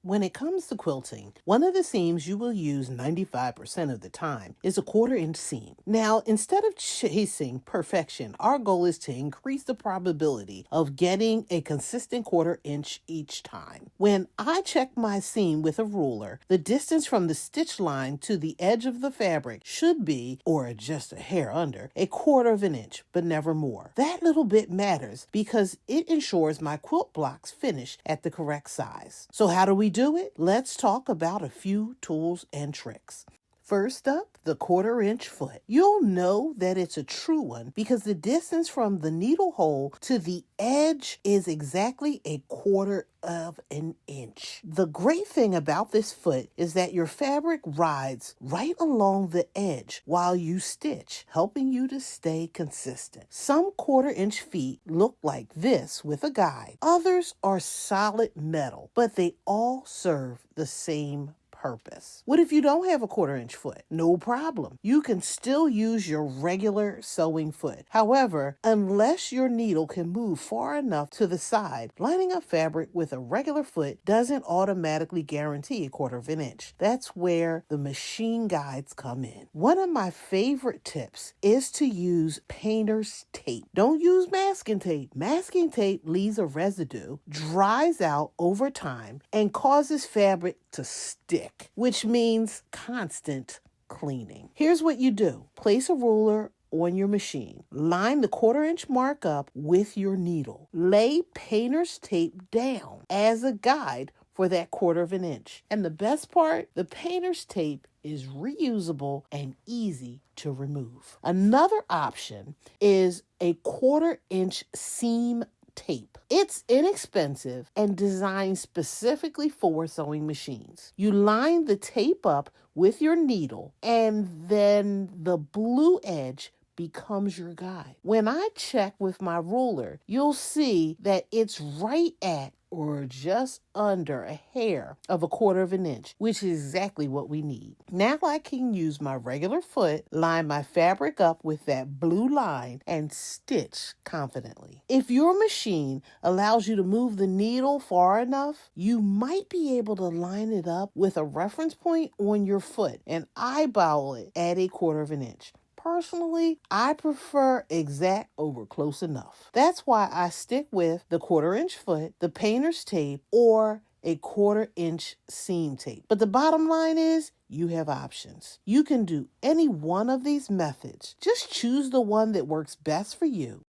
When it comes to quilting, one of the seams you will use 95% of the time is a 1/4 inch seam. Now, instead of chasing perfection, our goal is to increase the probability of getting a consistent 1/4 inch each time. When I check my seam with a ruler, the distance from the stitch line to the edge of the fabric should be, or just a hair under, a 1/4 inch, but never more. That little bit matters because it ensures my quilt blocks finish at the correct size. So how do we do it? Let's talk about a few tools and tricks. First up, the 1/4 inch foot. You'll know that it's a true one because the distance from the needle hole to the edge is exactly a 1/4 inch. The great thing about this foot is that your fabric rides right along the edge while you stitch, helping you to stay consistent. Some 1/4 inch feet look like this with a guide. Others are solid metal, but they all serve the same purpose. What if you don't have a 1/4 inch foot? No problem. You can still use your regular sewing foot. However, unless your needle can move far enough to the side, lining up fabric with a regular foot doesn't automatically guarantee a 1/4 inch. That's where the machine guides come in. One of my favorite tips is to use painter's tape. Don't use masking tape. Masking tape leaves a residue, dries out over time, and causes fabric to stick, which means constant cleaning. Here's what you do. Place a ruler on your machine. Line the 1/4 inch mark up with your needle. Lay painter's tape down as a guide for that 1/4 inch. And the best part, the painter's tape is reusable and easy to remove. Another option is a 1/4 inch seam tape. It's inexpensive and designed specifically for sewing machines. You line the tape up with your needle and then the blue edge becomes your guide. When I check with my ruler, you'll see that it's right at or just under a hair of a 1/4 inch, which is exactly what we need. Now I can use my regular foot, line my fabric up with that blue line, and stitch confidently. If your machine allows you to move the needle far enough, you might be able to line it up with a reference point on your foot and eyeball it at a 1/4 inch. Personally, I prefer exact over close enough. That's why I stick with the 1/4 inch foot, the painter's tape, or a 1/4 inch seam tape. But the bottom line is you have options. You can do any one of these methods. Just choose the one that works best for you.